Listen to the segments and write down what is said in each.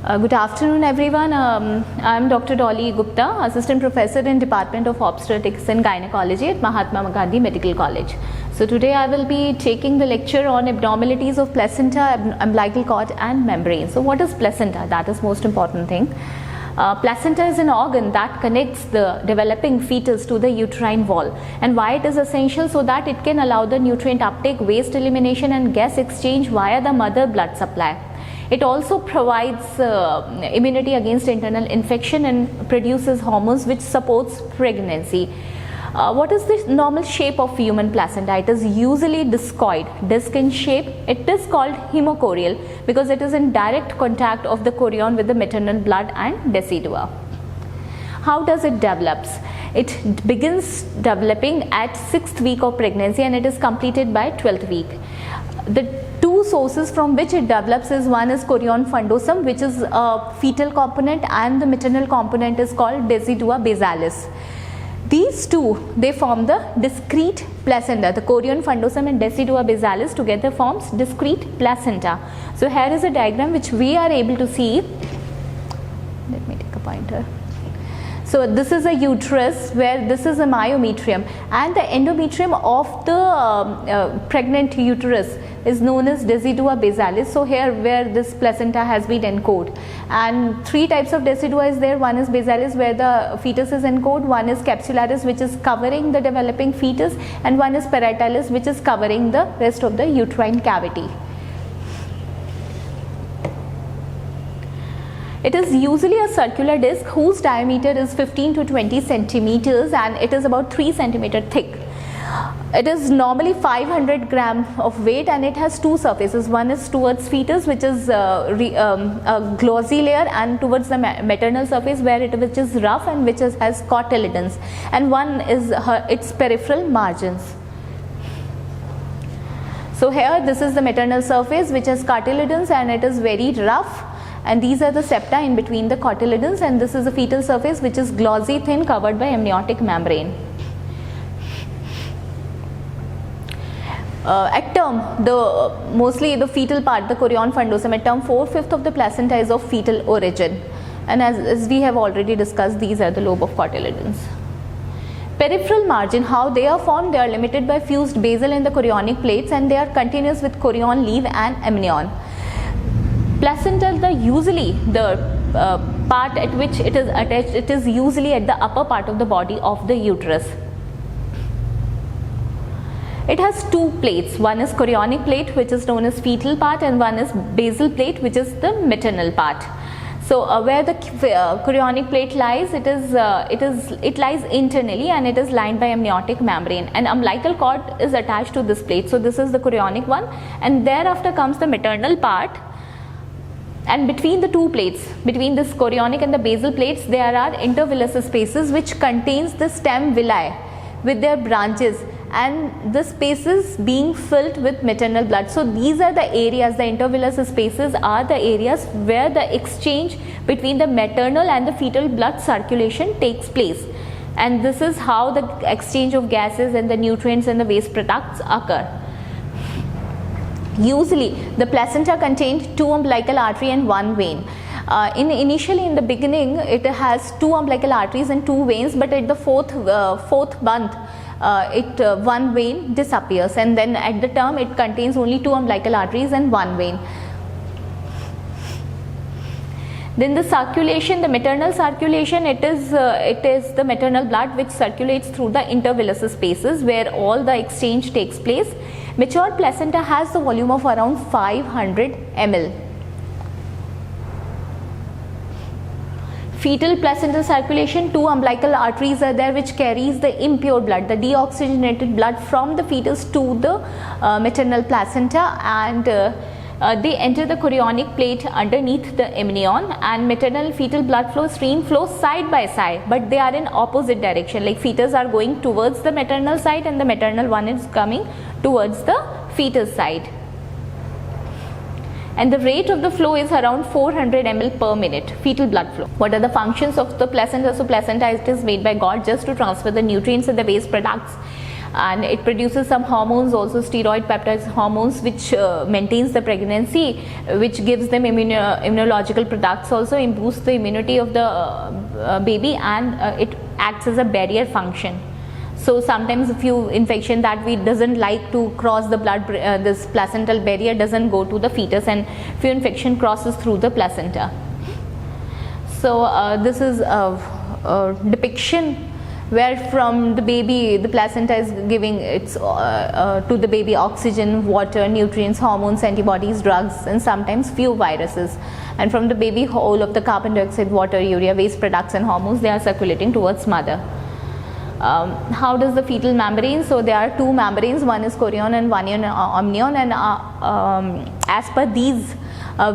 Good afternoon everyone. I am Dr. Dolly Gupta, Assistant Professor in Department of Obstetrics and Gynecology at Mahatma Gandhi Medical College. So today I will be taking the lecture on abnormalities of placenta, umbilical cord and membrane. So what is placenta? That is most important thing. Placenta is an organ that connects the developing fetus to the uterine wall, and why it is essential? So that it can allow the nutrient uptake, waste elimination and gas exchange via the mother blood supply. It also provides immunity against internal infection and produces hormones which supports pregnancy. What is the normal shape of human placenta? It is usually discoid, disc in shape. It is called hemochorial because it is in direct contact of the chorion with the maternal blood and decidua. How does it develops? It begins developing at 6th week of pregnancy and it is completed by 12th week. The two sources from which it develops is one is chorion fundosum, which is a fetal component, and the maternal component is called decidua basalis. These two, they form the discrete placenta. The chorion fundosum and decidua basalis together forms discrete placenta. So here is a diagram which we are able to see. Let me take a pointer. So this is a uterus where this is a myometrium, and the endometrium of the pregnant uterus is known as decidua basalis. So here where this placenta has been encoded, and three types of decidua is there. One is basalis where the fetus is encoded, one is capsularis which is covering the developing fetus, and one is parietalis which is covering the rest of the uterine cavity. It is usually a circular disc whose diameter is 15 to 20 centimeters and it is about 3 centimeter thick. It is normally 500 gram of weight and it has two surfaces. One is towards fetus, which is a glossy layer, and towards the maternal surface which is rough and which has cotyledons, and one is its peripheral margins. So here this is the maternal surface which has cotyledons and it is very rough, and these are the septa in between the cotyledons, and this is the fetal surface which is glossy thin covered by amniotic membrane. At term, mostly the fetal part, the chorion fundosum, at term 4/5 of the placenta is of fetal origin, and as we have already discussed, these are the lobe of cotyledons. Peripheral margin, how they are formed? They are limited by fused basal in the chorionic plates and they are continuous with chorion leaf and amnion. Placental, usually the part at which it is attached, it is usually at the upper part of the body of the uterus. It has two plates. One is chorionic plate which is known as fetal part, and one is basal plate which is the maternal part. So where the chorionic plate lies, it lies internally and it is lined by amniotic membrane, and umbilical cord is attached to this plate. So this is the chorionic one, and thereafter comes the maternal part. And between the two plates, between this chorionic and the basal plates, there are intervillous spaces which contains the stem villi with their branches, and the spaces being filled with maternal blood. So these are the areas, the intervillous spaces are the areas where the exchange between the maternal and the fetal blood circulation takes place, and this is how the exchange of gases and the nutrients and the waste products occur. Usually the placenta contained two umbilical artery and one vein. Initially in the beginning it has two umbilical arteries and two veins, but at the fourth month one vein disappears, and then at the term it contains only two umbilical arteries and one vein. Then the circulation, the maternal circulation, it is the maternal blood which circulates through the intervillous spaces where all the exchange takes place. Mature placenta has the volume of around 500 ml. Fetal placental circulation, two umbilical arteries are there which carries the impure blood, the deoxygenated blood from the fetus to the maternal placenta, and they enter the chorionic plate underneath the amnion, and maternal fetal blood stream flows side by side, but they are in opposite direction, like fetus are going towards the maternal side and the maternal one is coming towards the fetus side. And the rate of the flow is around 400 ml per minute, fetal blood flow. What are the functions of the placenta? So placenta, it is made by God just to transfer the nutrients and the waste products and it produces some hormones also, steroid peptide hormones, which maintains the pregnancy, which gives them immunological products also, improves the immunity of the baby, and it acts as a barrier function. So sometimes a few infection that we doesn't like to cross the blood, this placental barrier doesn't go to the fetus, and few infection crosses through the placenta. So this is a depiction where from the baby, the placenta is giving its to the baby oxygen, water, nutrients, hormones, antibodies, drugs, and sometimes few viruses. And from the baby, whole of the carbon dioxide, water, urea, waste products and hormones, they are circulating towards mother. How does the fetal membrane? So there are two membranes, one is chorion and one is amnion, and as per these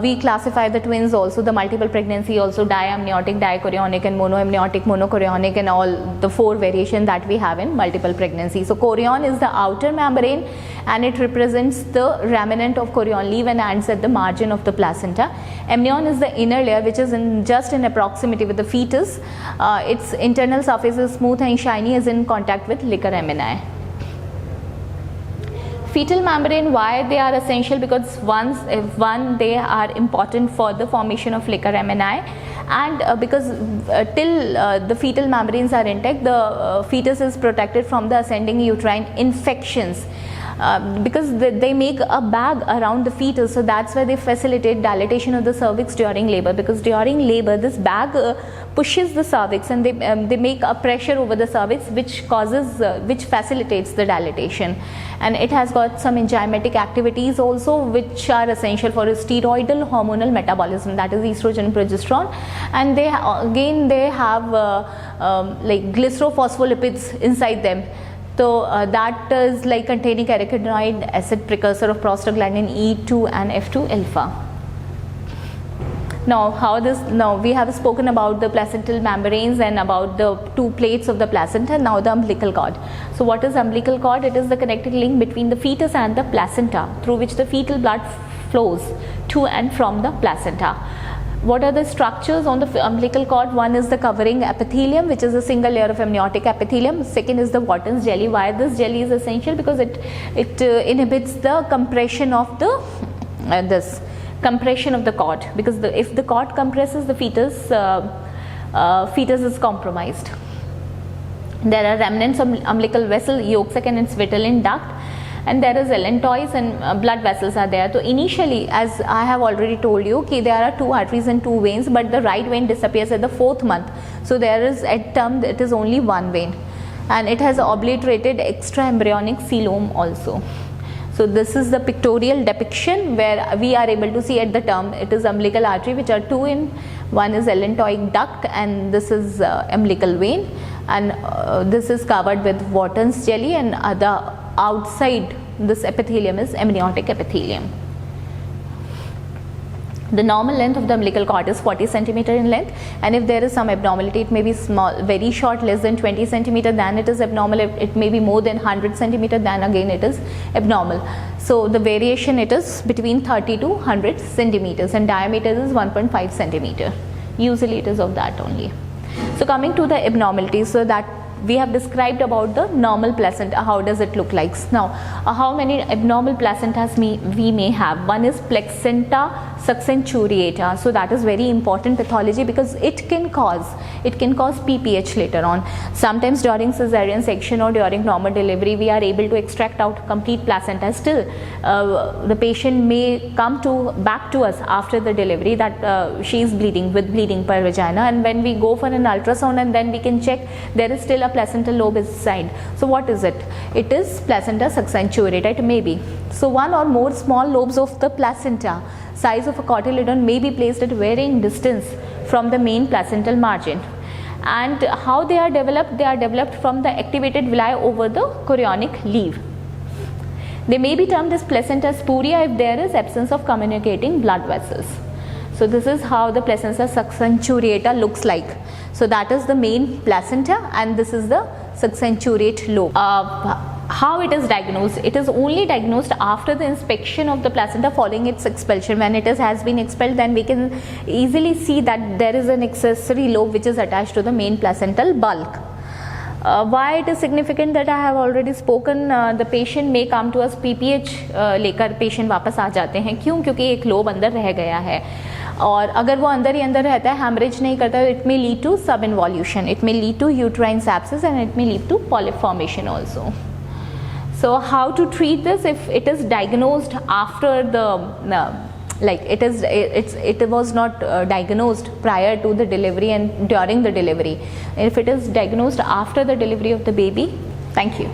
we classify the twins also, the multiple pregnancy also, diamniotic, dichorionic and monoamniotic, monochorionic, and all the four variations that we have in multiple pregnancy. So chorion is the outer membrane, and it represents the remnant of chorion leaf and ends at the margin of the placenta. Amnion is the inner layer, which is just in proximity with the fetus. Its internal surface is smooth and shiny, is in contact with liquor amni. Fetal membrane, why they are essential? Because they are important for the formation of liquor amni, and because till the fetal membranes are intact, the fetus is protected from the ascending uterine infections. Because they make a bag around the fetus, so that's why they facilitate dilatation of the cervix during labor, because during labor this bag pushes the cervix, and they make a pressure over the cervix, which facilitates the dilatation. And it has got some enzymatic activities also, which are essential for steroidal hormonal metabolism, that is estrogen, progesterone, and they have like glycerophospholipids inside them. So that is like containing arachidonic acid, precursor of prostaglandin E2 and F2 alpha. Now we have spoken about the placental membranes and about the two plates of the placenta. Now the umbilical cord. So what is umbilical cord? It is the connecting link between the fetus and the placenta, through which the fetal blood flows to and from the placenta. What are the structures on the umbilical cord? One is the covering epithelium, which is a single layer of amniotic epithelium. Second is the Wharton's jelly. Why this jelly is essential? Because it inhibits the compression of the compression of the cord. Because if the cord compresses, the fetus is compromised. There are remnants of umbilical vessel, yolk sac and its vitelline duct, and there is allantois and blood vessels are there. So initially, as I have already told you, there are two arteries and two veins, but the right vein disappears at the 4th month. So there is at term it is only one vein, and it has obliterated extra embryonic coelom also. So this is the pictorial depiction where we are able to see at the term it is umbilical artery, which are two in, one is allantoic duct, and this is umbilical vein, and this is covered with Wharton's jelly, and the outside this epithelium is amniotic epithelium. The normal length of the umbilical cord is 40 cm in length, and if there is some abnormality, it may be small, very short, less than 20 cm, then it is abnormal. It may be more than 100 cm, then again it is abnormal. So the variation, it is between 30 to 100 centimeters, and diameter is 1.5 centimeter. Usually it is of that only. So coming to the abnormalities, so that we have described about the normal placenta, how does it look like. Now how many abnormal placentas we may have? One is placenta succinchureata. So that is very important pathology, because it can cause PPH later on. Sometimes during cesarean section or during normal delivery, we are able to extract out complete placenta. Still the patient may come back to us after the delivery that she is bleeding with bleeding per vagina, and when we go for an ultrasound, and then we can check there is still a placental lobe inside. So what is it? It is placenta succinchureata. It may be. So one or more small lobes of the placenta, size of a cotyledon, may be placed at varying distance from the main placental margin. And how they are developed? They are developed from the activated villi over the chorionic leaf. They may be termed as placenta spuria if there is absence of communicating blood vessels. So this is how the placenta succinchureata looks like. So that is the main placenta, and this is the succinchurate lobe. How it is diagnosed? It is only diagnosed after the inspection of the placenta following its expulsion. When it has been expelled, then we can easily see that there is an accessory lobe which is attached to the main placental bulk. Why it is significant that I have already spoken. The patient may come to us PPH लेकर patient वापस आ जाते हैं. क्यों? क्योंकि एक lobe अंदर रह गया है और अगर वो अंदर ही अंदर रहता है, hemorrhage नहीं करता, it may lead to subinvolution, it may lead to uterine sepsis and it may lead to polyp formation also. So how to treat this if it is diagnosed after the it was not diagnosed prior to the delivery and during the delivery. If it is diagnosed after the delivery of the baby, thank you.